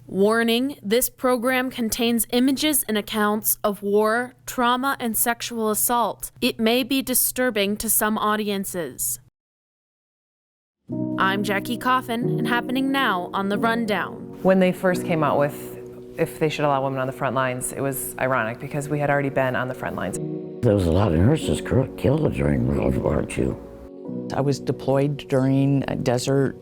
Warning, this program contains images and accounts of war, trauma, and sexual assault. It may be disturbing to some audiences. I'm Jackie Coffin, and happening now on The Rundown. When they first came out with if they should allow women on the front lines, it was ironic because we had already been on the front lines. There was a lot of nurses killed during World War II. I was deployed during a Desert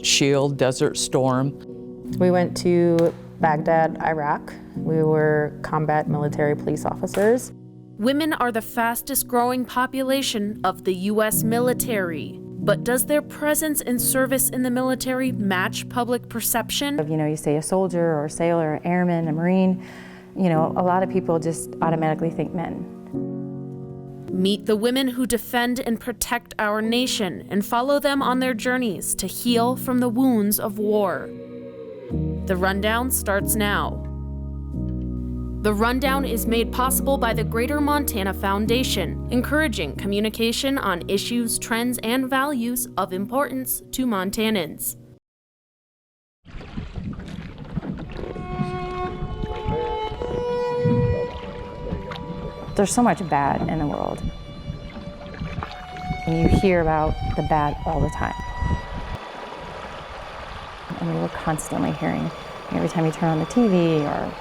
Shield, Desert Storm. We went to Baghdad, Iraq. We were combat military police officers. Women are the fastest growing population of the U.S. military. But does their presence and service in the military match public perception? You say a soldier or a sailor, an airman, a Marine, a lot of people just automatically think men. Meet the women who defend and protect our nation and follow them on their journeys to heal from the wounds of war. The Rundown starts now. The Rundown is made possible by the Greater Montana Foundation, encouraging communication on issues, trends, and values of importance to Montanans. There's so much bad in the world. And you hear about the bad all the time. I mean, we're constantly hearing, every time you turn on the TV or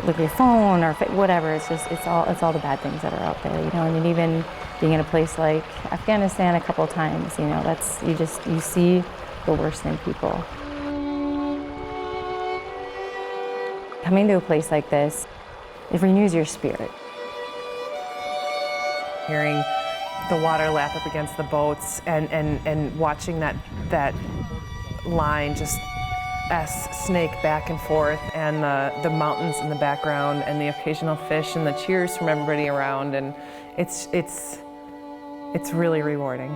look at your phone or whatever, it's all the bad things that are out there, I mean, even being in a place like Afghanistan a couple of times, you see the worst in people. Coming to a place like this, it renews your spirit. Hearing the water lap up against the boats and watching that line just snake back and forth, and the mountains in the background, and the occasional fish, and the cheers from everybody around, and it's really rewarding.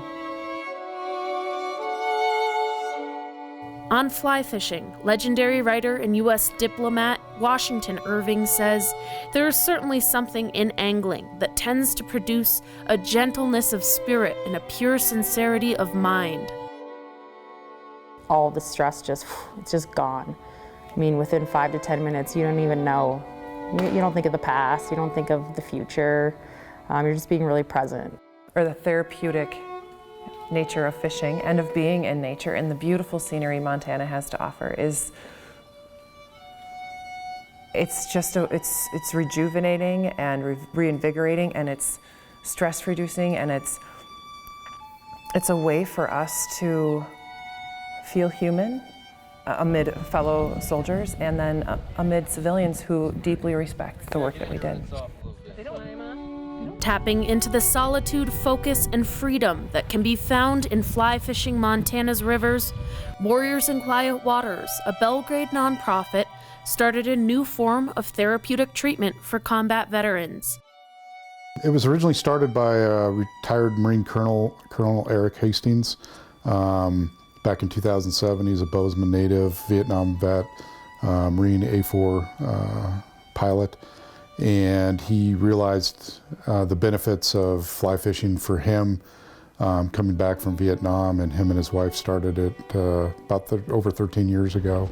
On fly fishing, legendary writer and U.S. diplomat Washington Irving says, there is certainly something in angling that tends to produce a gentleness of spirit and a pure sincerity of mind. All the stress it's just gone. I mean, within 5 to 10 minutes, you don't even know. You don't think of the past, you don't think of the future. You're just being really present. Or the therapeutic nature of fishing and of being in nature and the beautiful scenery Montana has to offer is, it's rejuvenating and reinvigorating, and it's stress reducing, and it's a way for us to feel human amid fellow soldiers, and then amid civilians who deeply respect the work that we did. Tapping into the solitude, focus, and freedom that can be found in fly fishing Montana's rivers, Warriors in Quiet Waters, a Belgrade nonprofit, started a new form of therapeutic treatment for combat veterans. It was originally started by retired Marine Colonel Eric Hastings. Back in 2007, he's a Bozeman native, Vietnam vet, Marine A4 pilot, and he realized the benefits of fly fishing for him coming back from Vietnam, and him and his wife started it over 13 years ago.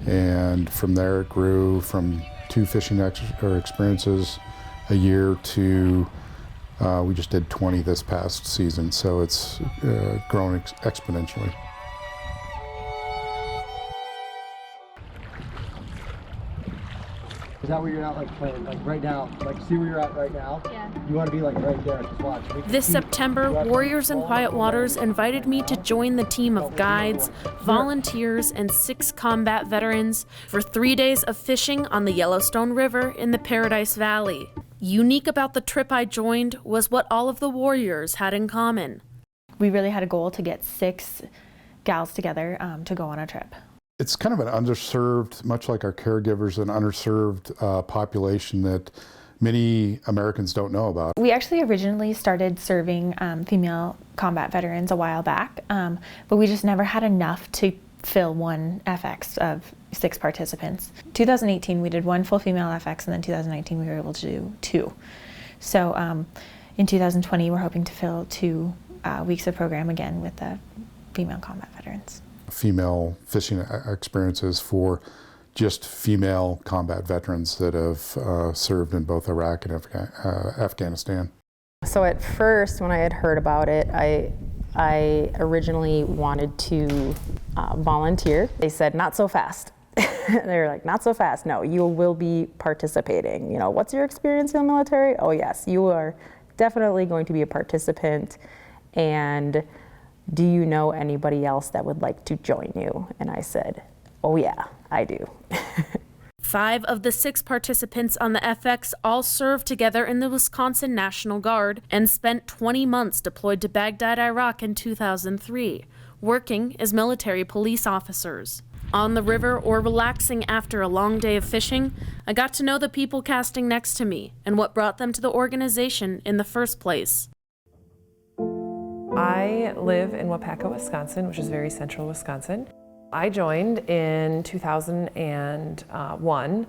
And from there it grew from 2 fishing experiences a year to we just did 20 this past season, so it's grown exponentially. Is that where you're at, playing, right now? See where you're at right now? Yeah. You want to be, right there, just watch. This September, Warriors in Quiet Waters invited me to join the team of guides, volunteers, and 6 combat veterans for 3 days of fishing on the Yellowstone River in the Paradise Valley. Unique about the trip I joined was what all of the warriors had in common. We really had a goal to get 6 gals together to go on a trip. It's kind of an underserved, much like our caregivers, an underserved population that many Americans don't know about. We actually originally started serving female combat veterans a while back, but we just never had enough to fill one FX of 6 participants. 2018 we did 1 full female FX, and then 2019 we were able to do 2. So in 2020 we're hoping to fill 2 weeks of program again with the female combat veterans. Female fishing experiences for just female combat veterans that have served in both Iraq and Afghanistan. So at first, when I had heard about it, I originally wanted to volunteer. They said, not so fast. They were like, not so fast. No, you will be participating. You know, what's your experience in the military? Oh yes, you are definitely going to be a participant. And do you know anybody else that would like to join you? And I said, oh yeah, I do. 5 of the 6 participants on the FX all served together in the Wisconsin National Guard and spent 20 months deployed to Baghdad, Iraq in 2003, working as military police officers. On the river or relaxing after a long day of fishing, I got to know the people casting next to me and what brought them to the organization in the first place. I live in Wapaka, Wisconsin, which is very central Wisconsin. I joined in 2001.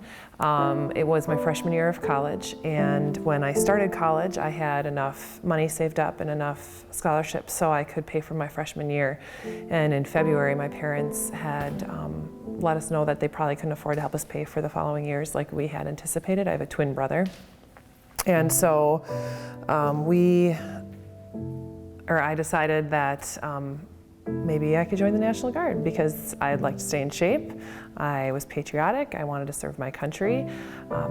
It was my freshman year of college, and when I started college, I had enough money saved up and enough scholarships so I could pay for my freshman year. And in February, my parents had let us know that they probably couldn't afford to help us pay for the following years like we had anticipated. I have a twin brother. And so I decided that maybe I could join the National Guard because I'd like to stay in shape. I was patriotic. I wanted to serve my country.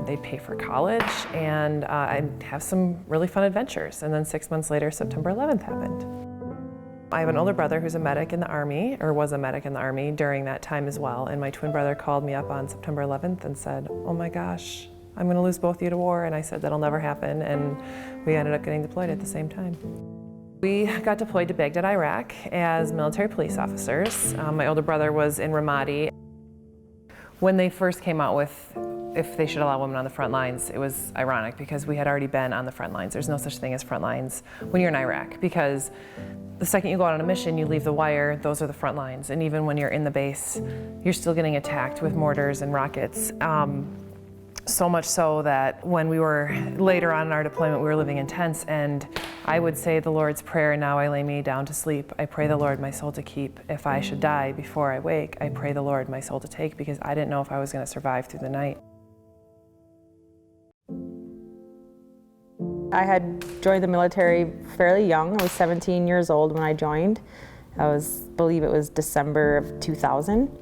They'd pay for college, and I'd have some really fun adventures. And then 6 months later, September 11th happened. I have an older brother who's a medic in the Army, or was a medic in the Army during that time as well. And my twin brother called me up on September 11th and said, oh my gosh, I'm going to lose both of you to war. And I said, that'll never happen. And we ended up getting deployed at the same time. We got deployed to Baghdad, Iraq as military police officers. My older brother was in Ramadi. When they first came out with if they should allow women on the front lines, it was ironic because we had already been on the front lines. There's no such thing as front lines when you're in Iraq because the second you go out on a mission, you leave the wire, those are the front lines. And even when you're in the base, you're still getting attacked with mortars and rockets. So much so that when we were later on in our deployment, we were living in tents, and I would say the Lord's Prayer, and now I lay me down to sleep. I pray the Lord my soul to keep. If I should die before I wake, I pray the Lord my soul to take, because I didn't know if I was going to survive through the night. I had joined the military fairly young. I was 17 years old when I joined. I believe it was December of 2000.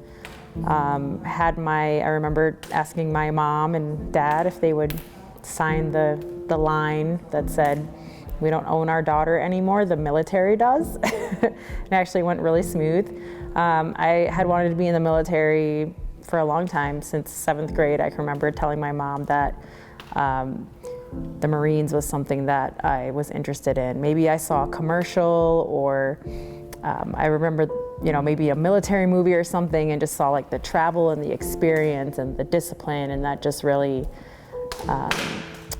I remember asking my mom and dad if they would sign the line that said, we don't own our daughter anymore, the military does. It actually went really smooth. I had wanted to be in the military for a long time, since 7th grade. I can remember telling my mom that the Marines was something that I was interested in. Maybe I saw a commercial, or I remember maybe a military movie or something, and just saw like the travel and the experience and the discipline, and that just really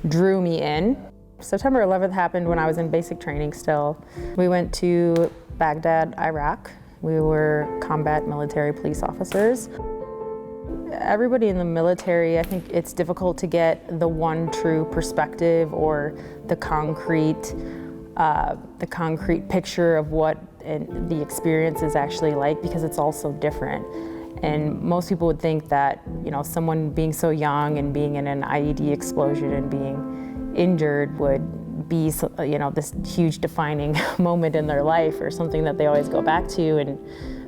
drew me in. September 11th happened when I was in basic training still. We went to Baghdad, Iraq. We were combat military police officers. Everybody in the military, I think it's difficult to get the one true perspective or the concrete picture of what the experience is actually like, because it's all so different. And most people would think that, someone being so young and being in an IED explosion and being injured would be, this huge defining moment in their life, or something that they always go back to. And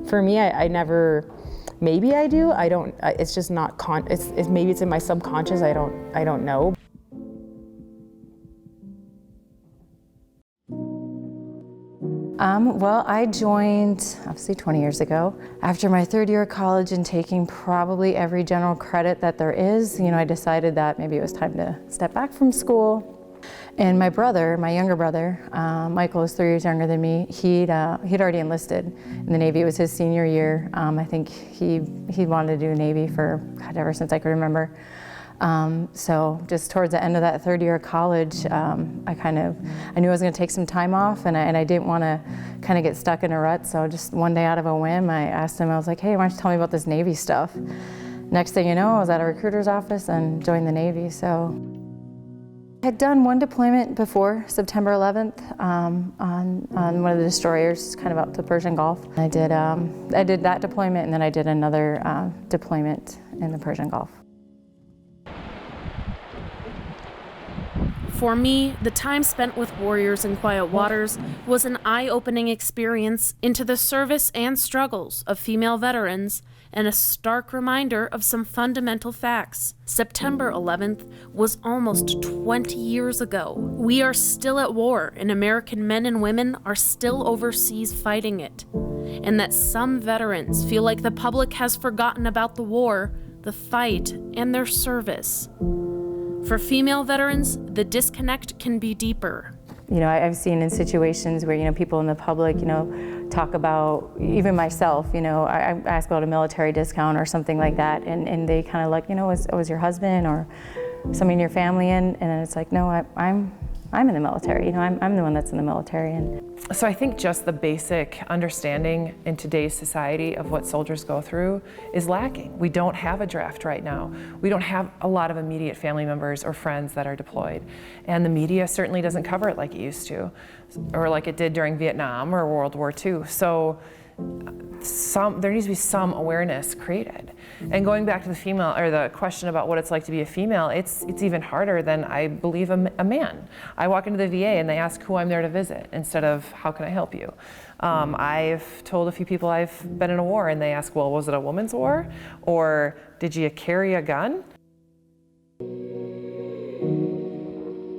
for me, I never, maybe I do, I don't, it's just not, maybe it's in my subconscious, I don't know. Well, I joined obviously 20 years ago. After my 3rd year of college and taking probably every general credit that there is, I decided that maybe it was time to step back from school. And my brother, my younger brother, Michael is 3 years younger than me, he'd already enlisted in the Navy. It was his senior year. I think he wanted to do Navy for, ever since I could remember. So just towards the end of that 3rd year of college, I knew I was going to take some time off, and I didn't want to kind of get stuck in a rut. So just one day out of a whim, I asked him, I was like, hey, why don't you tell me about this Navy stuff? Next thing you know, I was at a recruiter's office and joined the Navy. So I'd done one deployment before September 11th on one of the destroyers, kind of out to the Persian Gulf. I did that deployment, and then I did another deployment in the Persian Gulf. For me, the time spent with warriors in quiet waters was an eye-opening experience into the service and struggles of female veterans, and a stark reminder of some fundamental facts. September 11th was almost 20 years ago. We are still at war, and American men and women are still overseas fighting it. And that some veterans feel like the public has forgotten about the war, the fight, and their service. For female veterans, the disconnect can be deeper. You know, I've seen in situations where, people in the public, talk about, even myself, I ask about a military discount or something like that, and they kind of like, was your husband or somebody in your family in? And then it's like, no, I'm in the military, I'm the one that's in the military. And so I think just the basic understanding in today's society of what soldiers go through is lacking. We don't have a draft right now. We don't have a lot of immediate family members or friends that are deployed. And the media certainly doesn't cover it like it used to, or like it did during Vietnam or World War II. So there needs to be some awareness created. And going back to the female, or the question about what it's like to be a female, it's even harder than, I believe, a man. I walk into the VA and they ask who I'm there to visit instead of how can I help you. I've told a few people I've been in a war and they ask, well, was it a woman's war? Or did you carry a gun?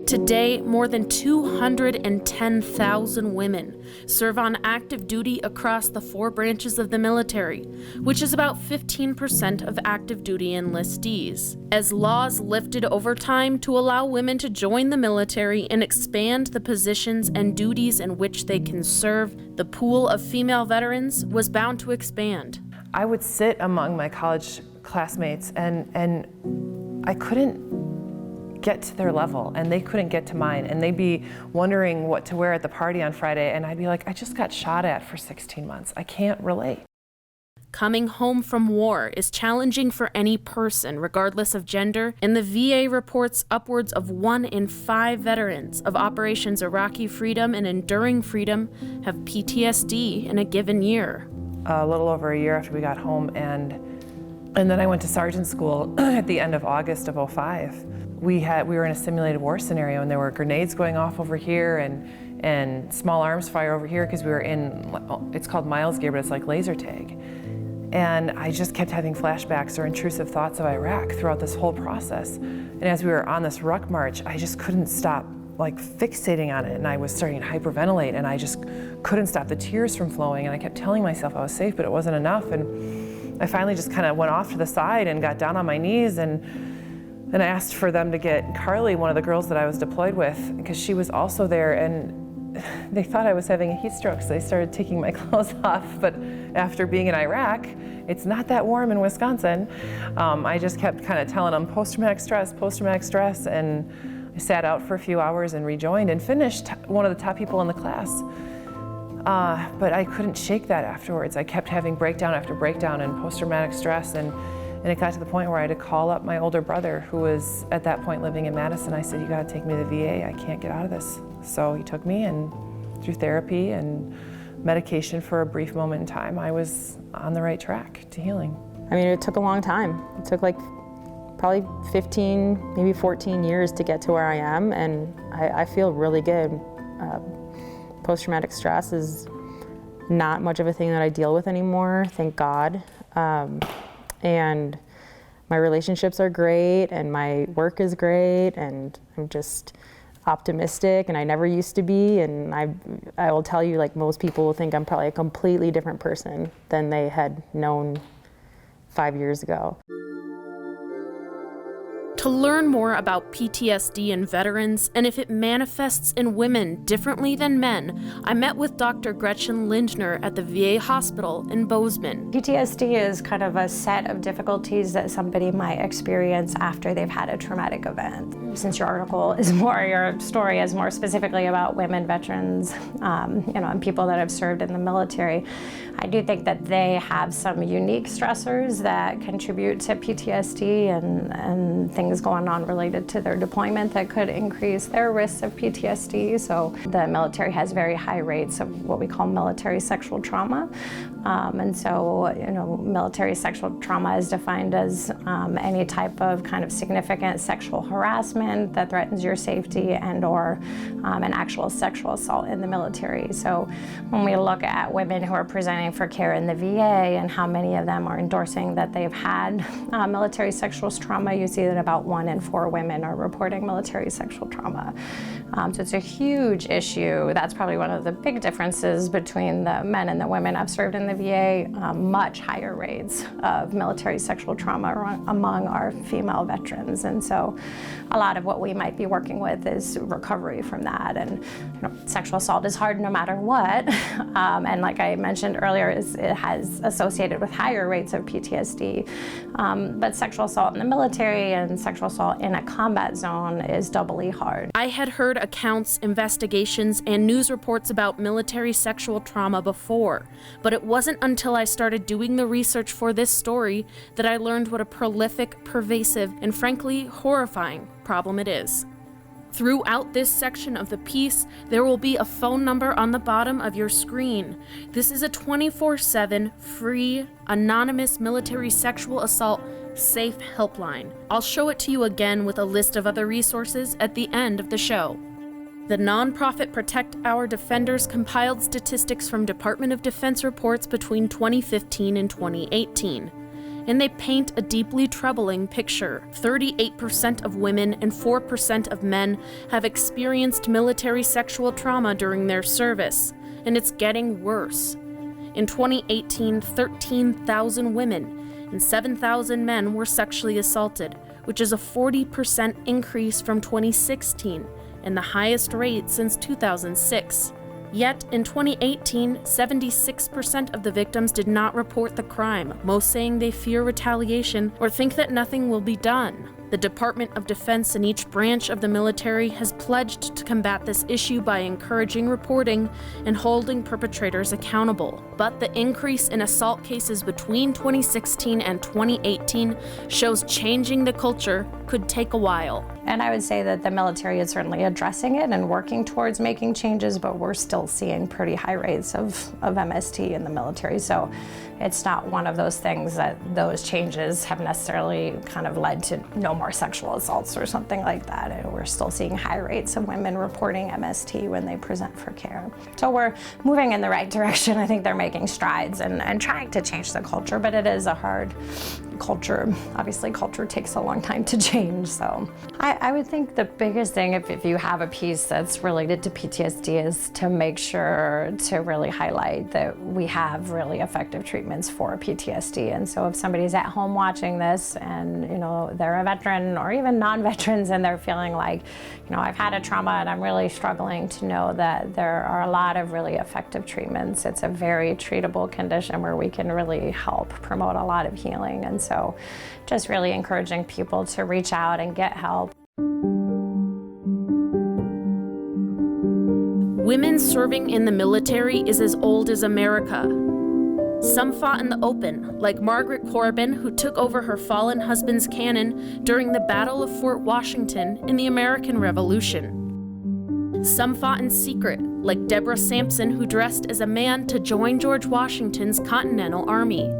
Today, more than 210,000 women serve on active duty across the 4 branches of the military, which is about 15% of active duty enlistees. As laws lifted over time to allow women to join the military and expand the positions and duties in which they can serve, the pool of female veterans was bound to expand. I would sit among my college classmates and I couldn't get to their level and they couldn't get to mine, and they'd be wondering what to wear at the party on Friday, and I'd be like, I just got shot at for 16 months. I can't relate. Coming home from war is challenging for any person, regardless of gender, and the VA reports upwards of 1 in 5 veterans of Operations Iraqi Freedom and Enduring Freedom have PTSD in a given year. A little over a year after we got home, and then I went to sergeant school at the end of August of '05. We were in a simulated war scenario, and there were grenades going off over here and small arms fire over here, because we were in, it's called Miles Gear, but it's like laser tag. And I just kept having flashbacks or intrusive thoughts of Iraq throughout this whole process. And as we were on this ruck march, I just couldn't stop fixating on it, and I was starting to hyperventilate, and I just couldn't stop the tears from flowing, and I kept telling myself I was safe, but it wasn't enough. And I finally just kind of went off to the side and got down on my knees, and I asked for them to get Carly, one of the girls that I was deployed with, because she was also there, and they thought I was having a heat stroke, so they started taking my clothes off. But after being in Iraq, it's not that warm in Wisconsin. I just kept kind of telling them post-traumatic stress, and I sat out for a few hours and rejoined and finished one of the top people in the class. But I couldn't shake that afterwards. I kept having breakdown after breakdown and post-traumatic stress, and it got to the point where I had to call up my older brother, who was at that point living in Madison. I said, you gotta take me to the VA, I can't get out of this. So he took me, and through therapy and medication for a brief moment in time, I was on the right track to healing. I mean, it took a long time. It took probably 15, maybe 14 years to get to where I am, and I feel really good. Post-traumatic stress is not much of a thing that I deal with anymore, thank God. And my relationships are great, and my work is great, and I'm just optimistic, and I never used to be. And I will tell you, most people will think I'm probably a completely different person than they had known 5 years ago. To learn more about PTSD in veterans and if it manifests in women differently than men, I met with Dr. Gretchen Lindner at the VA hospital in Bozeman. PTSD is kind of a set of difficulties that somebody might experience after they've had a traumatic event. Since your story is more specifically about women veterans, and people that have served in the military, I do think that they have some unique stressors that contribute to PTSD and things things going on related to their deployment that could increase their risks of PTSD. So the military has very high rates of what we call military sexual trauma. And so, military sexual trauma is defined as any type of kind of significant sexual harassment that threatens your safety and/or an actual sexual assault in the military. So when we look at women who are presenting for care in the VA and how many of them are endorsing that they've had military sexual trauma, you see that about 1 in 4 women are reporting military sexual trauma. So it's a huge issue. That's probably one of the big differences between the men and the women I've served in the VA. Much higher rates of military sexual trauma among our female veterans. And so a lot of what we might be working with is recovery from that. And sexual assault is hard no matter what. And like I mentioned earlier, it has associated with higher rates of PTSD. But sexual assault in the military and sexual assault in a combat zone is doubly hard. I had heard accounts, investigations, and news reports about military sexual trauma before, but it wasn't until I started doing the research for this story that I learned what a prolific, pervasive, and frankly horrifying problem it is. Throughout this section of the piece, there will be a phone number on the bottom of your screen. This is a 24/7, free, anonymous military sexual assault safe helpline. I'll show it to you again with a list of other resources at the end of the show. The nonprofit Protect Our Defenders compiled statistics from Department of Defense reports between 2015 and 2018. And they paint a deeply troubling picture. 38% of women and 4% of men have experienced military sexual trauma during their service, and it's getting worse. In 2018, 13,000 women and 7,000 men were sexually assaulted, which is a 40% increase from 2016 and the highest rate since 2006. Yet, in 2018, 76% of the victims did not report the crime, most saying they fear retaliation or think that nothing will be done. The Department of Defense and each branch of the military has pledged to combat this issue by encouraging reporting and holding perpetrators accountable. But the increase in assault cases between 2016 and 2018 shows changing the culture could take a while. And I would say that the military is certainly addressing it and working towards making changes, but we're still seeing pretty high rates of MST in the military. So it's not one of those things that those changes have necessarily kind of led to no more sexual assaults or something like that. And we're still seeing high rates of women reporting MST when they present for care. So we're moving in the right direction. I think they're making strides and trying to change the culture, but it is a hard culture. Obviously, culture takes a long time to change. So I would think the biggest thing, if you have a piece that's related to PTSD, is to make sure to really highlight that we have really effective treatments for PTSD. And so if somebody's at home watching this and they're a veteran or even non-veterans and they're feeling like, I've had a trauma and I'm really struggling, to know that there are a lot of really effective treatments. It's a very treatable condition where we can really help promote a lot of healing. And so just really encouraging people to reach out and get help. Women serving in the military is as old as America. Some fought in the open, like Margaret Corbin, who took over her fallen husband's cannon during the Battle of Fort Washington in the American Revolution. Some fought in secret, like Deborah Sampson, who dressed as a man to join George Washington's Continental Army.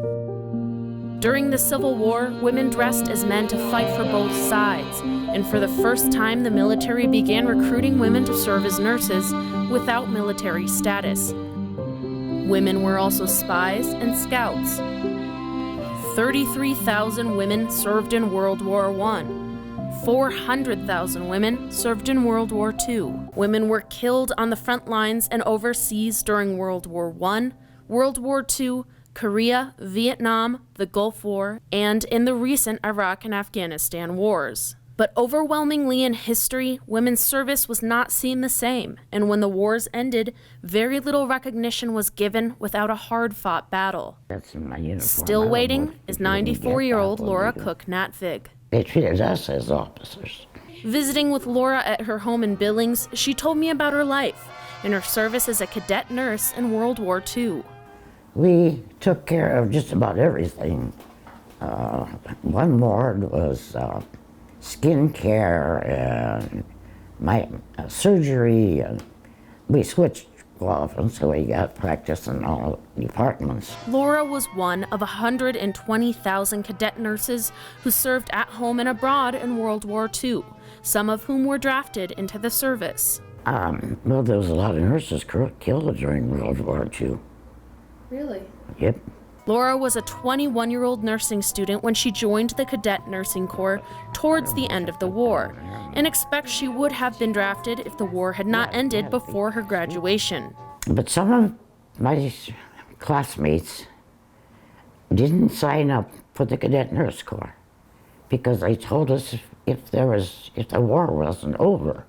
During the Civil War, women dressed as men to fight for both sides, and for the first time, the military began recruiting women to serve as nurses without military status. Women were also spies and scouts. 33,000 women served in World War I. 400,000 women served in World War II. Women were killed on the front lines and overseas during World War I, World War II, Korea, Vietnam, the Gulf War, and in the recent Iraq and Afghanistan wars. But overwhelmingly in history, women's service was not seen the same, and when the wars ended, very little recognition was given without a hard-fought battle. That's in my uniform. Still waiting is 94-year-old Laura Cook-Natvig. They treated us as officers. Visiting with Laura at her home in Billings, she told me about her life and her service as a cadet nurse in World War II. We took care of just about everything. One ward was skin care and my surgery, and we switched often, so we got practice in all departments. Laura was one of 120,000 cadet nurses who served at home and abroad in World War II, some of whom were drafted into the service. Well, there was a lot of nurses killed during World War II. Really? Yep. Laura was a 21-year-old nursing student when she joined the Cadet Nursing Corps towards the end of the war, and expects she would have been drafted if the war had not ended before her graduation. But some of my classmates didn't sign up for the Cadet Nurse Corps because they told us if the war wasn't over,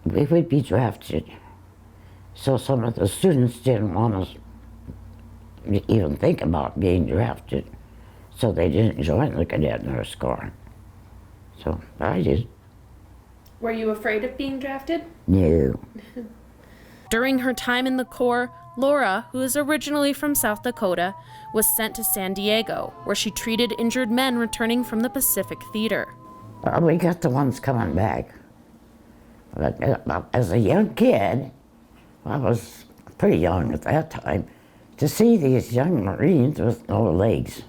we would be drafted. So some of the students didn't want to even think about being drafted, so they didn't join the Cadet Nurse Corps. So I did. Were you afraid of being drafted? No. During her time in the Corps, Laura, who is originally from South Dakota, was sent to San Diego, where she treated injured men returning from the Pacific Theater. We got the ones coming back. But as a young kid, I was pretty young at that time, to see these young Marines with no legs,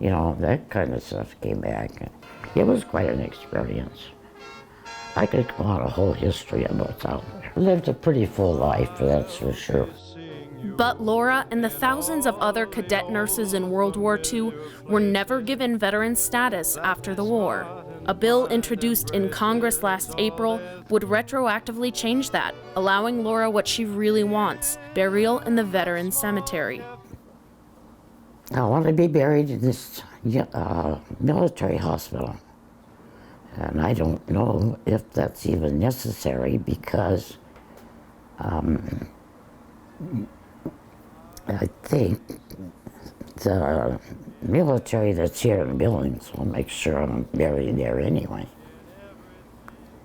you know, that kind of stuff came back. It was quite an experience. I could go on a whole history about that. I lived a pretty full life, that's for sure. But Laura and the thousands of other cadet nurses in World War II were never given veteran status after the war. A bill introduced in Congress last April would retroactively change that, allowing Laura what she really wants: burial in the Veterans Cemetery. I want to be buried in this military hospital. And I don't know if that's even necessary because I think the military that's here in Billings will make sure I'm buried there anyway,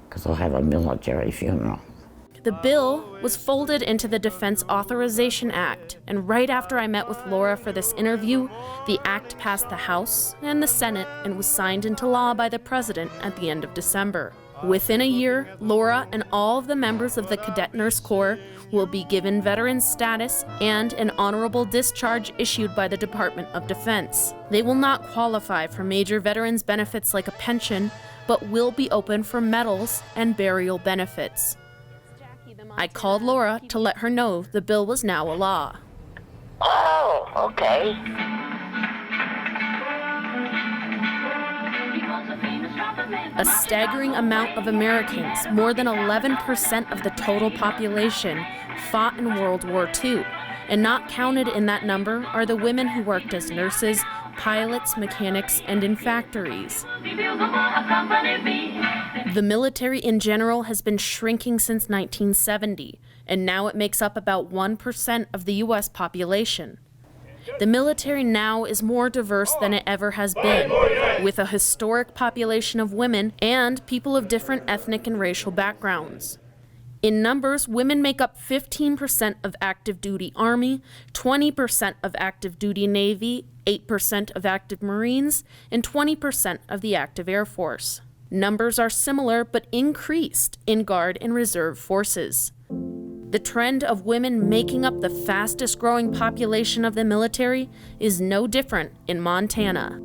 because I'll have a military funeral. The bill was folded into the Defense Authorization Act, and right after I met with Laura for this interview, the act passed the House and the Senate and was signed into law by the President at the end of December. Within a year, Laura and all of the members of the Cadet Nurse Corps will be given veteran status and an honorable discharge issued by the Department of Defense. They will not qualify for major veterans benefits like a pension, but will be open for medals and burial benefits. I called Laura to let her know the bill was now a law. Oh, okay. A staggering amount of Americans, more than 11% of the total population, fought in World War II. And not counted in that number are the women who worked as nurses, pilots, mechanics, and in factories. The military in general has been shrinking since 1970, and now it makes up about 1% of the U.S. population. The military now is more diverse than it ever has been, with a historic population of women and people of different ethnic and racial backgrounds. In numbers, women make up 15% of active duty Army, 20% of active duty Navy, 8% of active Marines, and 20% of the active Air Force. Numbers are similar but increased in Guard and Reserve forces. The trend of women making up the fastest growing population of the military is no different in Montana.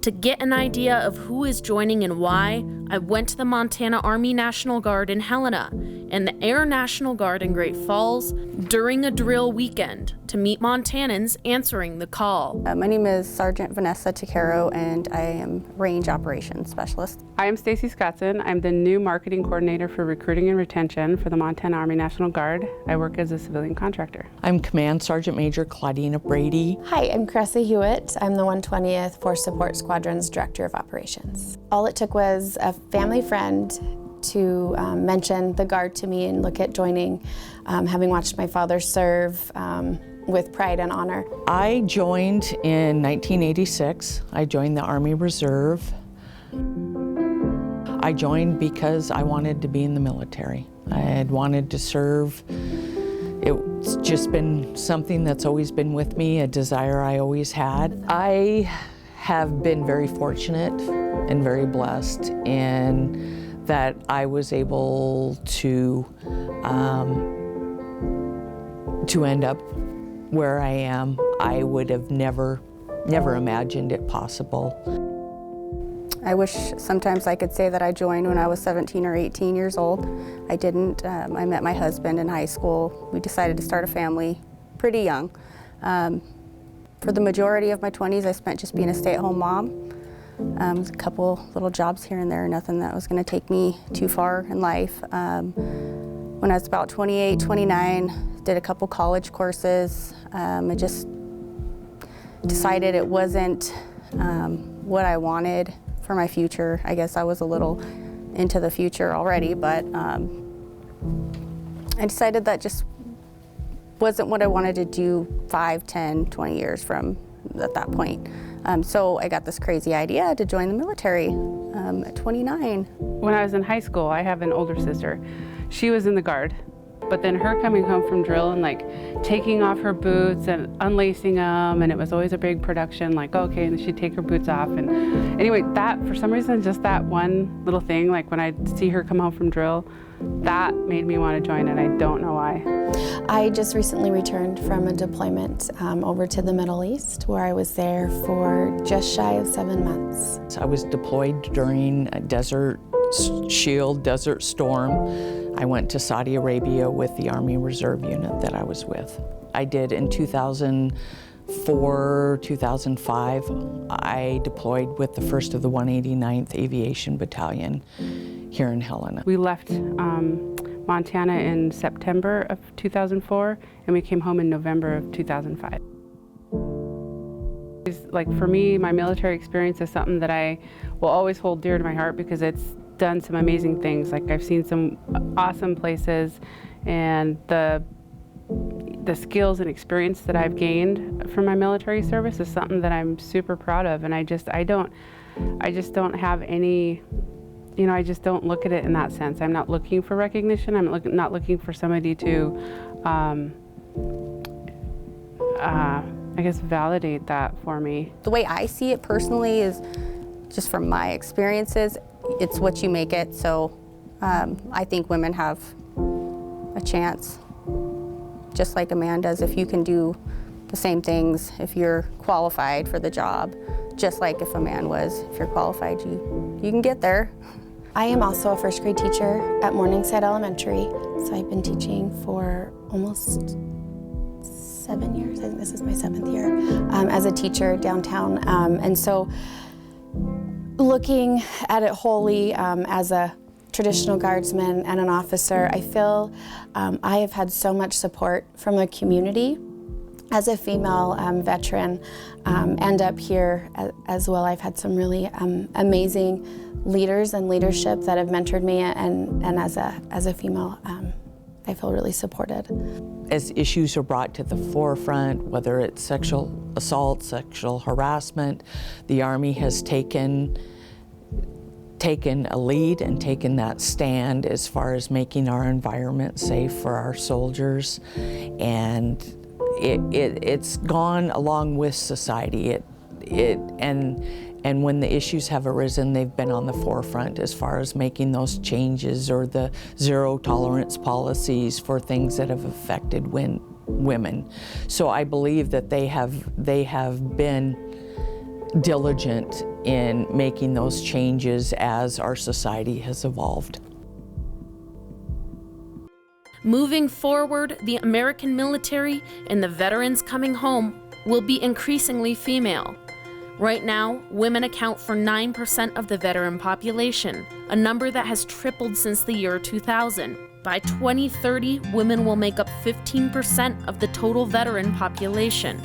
To get an idea of who is joining and why, I went to the Montana Army National Guard in Helena and the Air National Guard in Great Falls during a drill weekend to meet Montanans answering the call. My name is Sergeant Vanessa Takero, and I am Range Operations Specialist. I am Stacy Scottson. I'm the new Marketing Coordinator for Recruiting and Retention for the Montana Army National Guard. I work as a civilian contractor. I'm Command Sergeant Major Claudina Brady. Hi, I'm Cressy Hewitt. I'm the 120th Force Support Squadron's Director of Operations. All it took was a family friend to mention the Guard to me and look at joining, having watched my father serve with pride and honor. I joined in 1986. I joined the Army Reserve. I joined because I wanted to be in the military. I had wanted to serve. It's just been something that's always been with me, a desire I always had. I have been very fortunate and very blessed in that I was able to end up where I am. I would have never imagined it possible. I wish sometimes I could say that I joined when I was 17 or 18 years old. I didn't. I met my husband in high school. We decided to start a family pretty young. For the majority of my 20s, I spent just being a stay-at-home mom. A couple little jobs here and there, nothing that was going to take me too far in life. When I was about 28, 29, did a couple college courses. I just decided it wasn't what I wanted for my future. I guess I was a little into the future already, but I decided that just wasn't what I wanted to do 5, 10, 20 years from at that point. So I got this crazy idea to join the military at 29. When I was in high school, I have an older sister. She was in the Guard, but then her coming home from drill and like taking off her boots and unlacing them, and it was always a big production, like, okay, and she'd take her boots off. And anyway, that, for some reason, just that one little thing, like when I'd see her come home from drill, that made me want to join, and I don't know why. I just recently returned from a deployment over to the Middle East, where I was there for just shy of 7 months. I was deployed during a Desert Shield, Desert Storm. I went to Saudi Arabia with the Army Reserve unit that I was with. I did in 2004, 2005, I deployed with the 1st of the 189th Aviation Battalion here in Helena. We left Montana in September of 2004, and we came home in November of 2005. Like for me, my military experience is something that I will always hold dear to my heart because it's done some amazing things. Like I've seen some awesome places, and the skills and experience that I've gained from my military service is something that I'm super proud of. And I just don't have any, you know, I just don't look at it in that sense. I'm not looking for recognition. I'm not looking for somebody to, I guess, validate that for me. The way I see it personally is just from my experiences, it's what you make it. So I think women have a chance, just like a man does, if you can do the same things, if you're qualified for the job, just like if a man was. If you're qualified, you can get there. I am also a first grade teacher at Morningside Elementary, so I've been teaching for almost 7 years. I think this is my 7th year as a teacher downtown. And so looking at it wholly as a traditional guardsman and an officer, I feel I have had so much support from the community. As a female veteran and up here as well, I've had some really amazing leaders and leadership that have mentored me, and as a female, I feel really supported. As issues are brought to the forefront, whether it's sexual assault, sexual harassment, the Army has taken a lead and taken that stand as far as making our environment safe for our soldiers, and it's gone along with society. And when the issues have arisen, they've been on the forefront as far as making those changes or the zero tolerance policies for things that have affected women. So I believe that they have been diligent in making those changes as our society has evolved. Moving forward, the American military and the veterans coming home will be increasingly female. Right now, women account for 9% of the veteran population, a number that has tripled since the year 2000. By 2030, women will make up 15% of the total veteran population.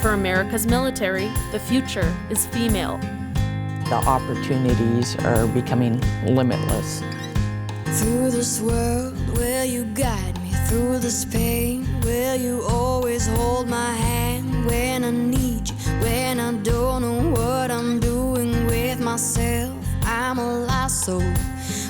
For America's military, the future is female. The opportunities are becoming limitless. Through this world, will you guide me? Through this pain, will you always hold my hand? When I need you, when I don't know what I'm doing with myself, I'm a lost soul,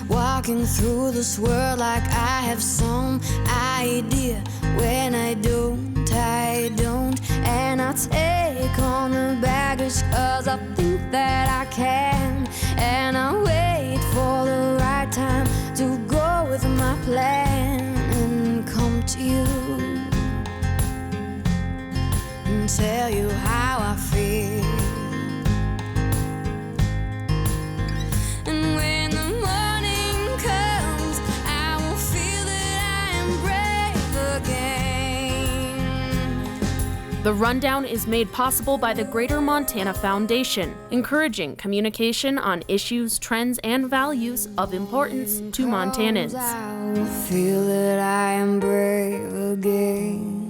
walking through this world like I have some idea. When I don't, I don't. And I take on the baggage 'cause I think that I can. And I wait for the right time to go with my plan and come to you and tell you how I feel. And when the morning comes, I will feel that I am brave again. The Rundown is made possible by the Greater Montana Foundation, encouraging communication on issues, trends, and values of importance to Montanans. I will feel that I am brave again.